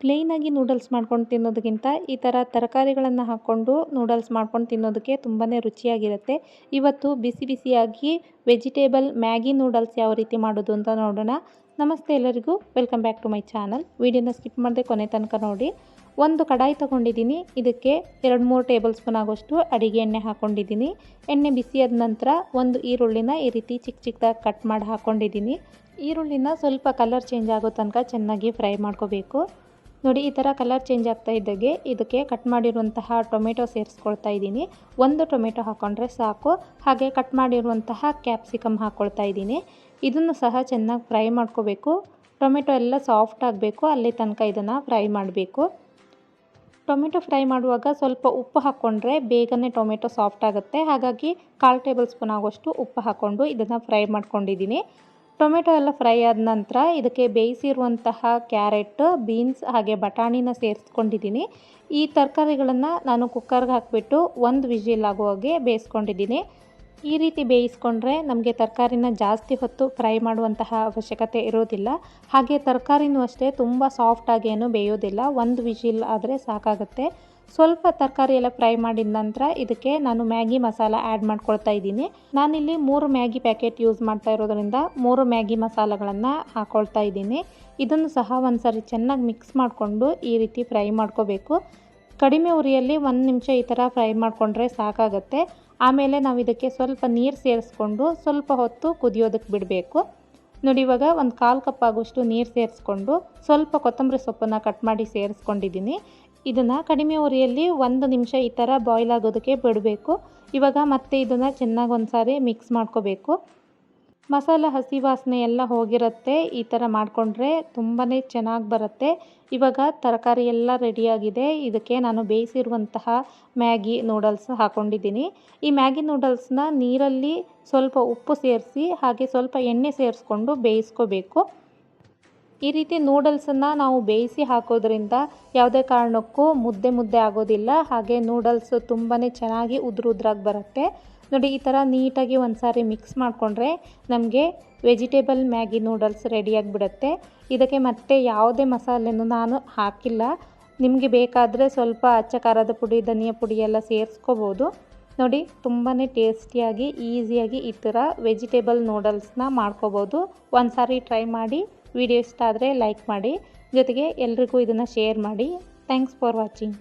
ಪ್ಲೇನಾಗಿ noodles ಮಾಡ್ಕೊಂಡು ತಿನ್ನೋದಕ್ಕಿಂತ ಈ ಥರ ತರಕಾರಿಗಳನ್ನು ಹಾಕ್ಕೊಂಡು ನೂಡಲ್ಸ್ ಮಾಡ್ಕೊಂಡು ತಿನ್ನೋದಕ್ಕೆ ತುಂಬಾ ರುಚಿಯಾಗಿರುತ್ತೆ. ಇವತ್ತು ಬಿಸಿ ಬಿಸಿಯಾಗಿ ವೆಜಿಟೇಬಲ್ ಮ್ಯಾಗಿ ನೂಡಲ್ಸ್ ಯಾವ ರೀತಿ ಮಾಡೋದು ಅಂತ ನೋಡೋಣ. ನಮಸ್ತೆ ಎಲ್ಲರಿಗೂ, welcome back to my channel. ವಿಡಿಯೋನ ಸ್ಕಿಪ್ ಮಾಡದೆ ಕೊನೆ ತನಕ ನೋಡಿ. ಒಂದು ಕಡಾಯಿ ತೊಗೊಂಡಿದ್ದೀನಿ. ಇದಕ್ಕೆ 2-3 ಟೇಬಲ್ ಸ್ಪೂನ್ ಆಗೋಷ್ಟು ಅಡಿಗೆ ಎಣ್ಣೆ ಹಾಕ್ಕೊಂಡಿದ್ದೀನಿ. ಎಣ್ಣೆ ಬಿಸಿಯಾದ ನಂತರ ಒಂದು ಈರುಳ್ಳಿನ ಈ ರೀತಿ ಚಿಕ್ಕ ಚಿಕ್ಕದಾಗಿ ಕಟ್ ಮಾಡಿ ಹಾಕ್ಕೊಂಡಿದ್ದೀನಿ. ಈರುಳ್ಳಿನ ಸ್ವಲ್ಪ ಕಲರ್ ಚೇಂಜ್ ಆಗೋ ತನಕ ಚೆನ್ನಾಗಿ ಫ್ರೈ ಮಾಡ್ಕೋಬೇಕು. ನೋಡಿ, ಈ ಥರ ಕಲರ್ ಚೇಂಜ್ ಆಗ್ತಾ ಇದ್ದಾಗೆ ಇದಕ್ಕೆ ಕಟ್ ಮಾಡಿರುವಂತಹ ಟೊಮೆಟೊ ಸೇರಿಸ್ಕೊಳ್ತಾ ಇದ್ದೀನಿ. ಒಂದು ಟೊಮೆಟೊ ಹಾಕ್ಕೊಂಡ್ರೆ ಸಾಕು. ಹಾಗೆ ಕಟ್ ಮಾಡಿರುವಂತಹ ಕ್ಯಾಪ್ಸಿಕಮ್ ಹಾಕ್ಕೊಳ್ತಾ ಇದ್ದೀನಿ. ಇದನ್ನು ಸಹ ಚೆನ್ನಾಗಿ ಫ್ರೈ ಮಾಡ್ಕೋಬೇಕು. ಟೊಮೆಟೊ ಎಲ್ಲ ಸಾಫ್ಟ್ ಆಗಬೇಕು, ಅಲ್ಲಿ ತನಕ ಇದನ್ನು ಫ್ರೈ ಮಾಡಬೇಕು. ಟೊಮೆಟೊ ಫ್ರೈ ಮಾಡುವಾಗ ಸ್ವಲ್ಪ ಉಪ್ಪು ಹಾಕ್ಕೊಂಡ್ರೆ ಬೇಗನೆ ಟೊಮೆಟೊ ಸಾಫ್ಟ್ ಆಗುತ್ತೆ. ಹಾಗಾಗಿ 1/4 ಟೇಬಲ್ ಸ್ಪೂನ್ ಆಗೋಷ್ಟು ಉಪ್ಪು ಹಾಕ್ಕೊಂಡು ಇದನ್ನು ಫ್ರೈ ಮಾಡ್ಕೊಂಡಿದ್ದೀನಿ. ಟೊಮೆಟೊ ಎಲ್ಲ ಫ್ರೈ ಆದ ನಂತರ ಇದಕ್ಕೆ ಬೇಯಿಸಿರುವಂತಹ ಕ್ಯಾರೆಟ್, ಬೀನ್ಸ್ ಹಾಗೆ ಬಟಾಣಿನ ಸೇರಿಸ್ಕೊಂಡಿದ್ದೀನಿ. ಈ ತರಕಾರಿಗಳನ್ನು ನಾನು ಕುಕ್ಕರ್ಗೆ ಹಾಕಿಬಿಟ್ಟು 1 ವಿಜಿಲ್ ಆಗೋ ಹಾಗೆ ಬೇಯಿಸ್ಕೊಂಡಿದ್ದೀನಿ. ಈ ರೀತಿ ಬೇಯಿಸ್ಕೊಂಡ್ರೆ ನಮಗೆ ತರಕಾರಿನ ಜಾಸ್ತಿ ಹೊತ್ತು ಫ್ರೈ ಮಾಡುವಂತಹ ಅವಶ್ಯಕತೆ ಇರೋದಿಲ್ಲ. ಹಾಗೆ ತರಕಾರಿನೂ ಅಷ್ಟೇ ತುಂಬ ಸಾಫ್ಟಾಗಿ ಏನು ಬೇಯೋದಿಲ್ಲ. 1 ವಿಜಿಲ್ ಆದರೆ ಸಾಕಾಗುತ್ತೆ. ಸ್ವಲ್ಪ ತರಕಾರಿ ಎಲ್ಲ ಫ್ರೈ ಮಾಡಿದ ನಂತರ ಇದಕ್ಕೆ ನಾನು ಮ್ಯಾಗಿ ಮಸಾಲ ಆ್ಯಡ್ ಮಾಡ್ಕೊಳ್ತಾ ಇದ್ದೀನಿ. ನಾನಿಲ್ಲಿ 3 ಮ್ಯಾಗಿ ಪ್ಯಾಕೆಟ್ ಯೂಸ್ ಮಾಡ್ತಾ ಇರೋದ್ರಿಂದ 3 ಮ್ಯಾಗಿ ಮಸಾಲಗಳನ್ನು ಹಾಕ್ಕೊಳ್ತಾ ಇದ್ದೀನಿ. ಇದನ್ನು ಸಹ ಒಂದು ಸಾರಿ ಚೆನ್ನಾಗಿ ಮಿಕ್ಸ್ ಮಾಡಿಕೊಂಡು ಈ ರೀತಿ ಫ್ರೈ ಮಾಡ್ಕೋಬೇಕು. ಕಡಿಮೆ ಉರಿಯಲ್ಲಿ 1 ನಿಮಿಷ ಈ ಥರ ಫ್ರೈ ಮಾಡಿಕೊಂಡ್ರೆ ಸಾಕಾಗುತ್ತೆ. ಆಮೇಲೆ ನಾವು ಇದಕ್ಕೆ ಸ್ವಲ್ಪ ನೀರು ಸೇರಿಸ್ಕೊಂಡು ಸ್ವಲ್ಪ ಹೊತ್ತು ಕುದಿಯೋದಕ್ಕೆ ಬಿಡಬೇಕು. ನೋಡಿ, ಇವಾಗ ಒಂದು 1/4 ಕಪ್ ಆಗೋಷ್ಟು ನೀರು ಸೇರಿಸ್ಕೊಂಡು ಸ್ವಲ್ಪ ಕೊತ್ತಂಬರಿ ಸೊಪ್ಪನ್ನು ಕಟ್ ಮಾಡಿ ಸೇರಿಸ್ಕೊಂಡಿದ್ದೀನಿ. ಇದನ್ನು ಕಡಿಮೆ ಉರಿಯಲ್ಲಿ 1 ನಿಮಿಷ ಈ ಥರ ಬಾಯ್ಲ್ ಆಗೋದಕ್ಕೆ ಬಿಡಬೇಕು. ಇವಾಗ ಮತ್ತೆ ಇದನ್ನು ಚೆನ್ನಾಗಿ ಒಂದು ಸಾರಿ ಮಿಕ್ಸ್ ಮಾಡ್ಕೋಬೇಕು. ಮಸಾಲ ಹಸಿ ವಾಸನೆ ಎಲ್ಲ ಹೋಗಿರುತ್ತೆ. ಈ ಥರ ಮಾಡಿಕೊಂಡ್ರೆ ತುಂಬಾ ಚೆನ್ನಾಗಿ ಬರುತ್ತೆ. ಇವಾಗ ತರಕಾರಿ ಎಲ್ಲ ರೆಡಿಯಾಗಿದೆ. ಇದಕ್ಕೆ ನಾನು ಬೇಯಿಸಿರುವಂತಹ ಮ್ಯಾಗಿ ನೂಡಲ್ಸ್ ಹಾಕ್ಕೊಂಡಿದ್ದೀನಿ. ಈ ಮ್ಯಾಗಿ ನೂಡಲ್ಸ್ನ ನೀರಲ್ಲಿ ಸ್ವಲ್ಪ ಉಪ್ಪು ಸೇರಿಸಿ ಹಾಗೆ ಸ್ವಲ್ಪ ಎಣ್ಣೆ ಸೇರಿಸ್ಕೊಂಡು ಬೇಯಿಸ್ಕೋಬೇಕು. ಈ ರೀತಿ ನೂಡಲ್ಸನ್ನು ನಾವು ಬೇಯಿಸಿ ಹಾಕೋದ್ರಿಂದ ಯಾವುದೇ ಕಾರಣಕ್ಕೂ ಮುದ್ದೆ ಆಗೋದಿಲ್ಲ. ಹಾಗೆ ನೂಡಲ್ಸ್ ತುಂಬಾ ಚೆನ್ನಾಗಿ ಉದ್ರಾಗಿ ಬರುತ್ತೆ. ನೋಡಿ, ಈ ಥರ ನೀಟಾಗಿ ಒಂದು ಸಾರಿ ಮಿಕ್ಸ್ ಮಾಡಿಕೊಂಡ್ರೆ ನಮಗೆ ವೆಜಿಟೇಬಲ್ ಮ್ಯಾಗಿ ನೂಡಲ್ಸ್ ರೆಡಿಯಾಗಿಬಿಡುತ್ತೆ. ಇದಕ್ಕೆ ಮತ್ತೆ ಯಾವುದೇ ಮಸಾಲೆನೂ ನಾನು ಹಾಕಿಲ್ಲ. ನಿಮಗೆ ಬೇಕಾದರೆ ಸ್ವಲ್ಪ ಅಚ್ಚ ಖಾರದ ಪುಡಿ, ಧನಿಯಾ ಪುಡಿ ಎಲ್ಲ ಸೇರಿಸ್ಕೋಬೋದು. ನೋಡಿ, ತುಂಬಾ ಟೇಸ್ಟಿಯಾಗಿ ಈಸಿಯಾಗಿ ಈ ಥರ ವೆಜಿಟೇಬಲ್ ನೂಡಲ್ಸ್ನ ಮಾಡ್ಕೋಬೋದು. ಒಂದು ಸಾರಿ ಟ್ರೈ ಮಾಡಿ. ವಿಡಿಯೋ ಇಷ್ಟ ಆದರೆ ಲೈಕ್ ಮಾಡಿ, ಜೊತೆಗೆ ಎಲ್ರಿಗೂ ಇದನ್ನು ಶೇರ್ ಮಾಡಿ. Thanks for watching.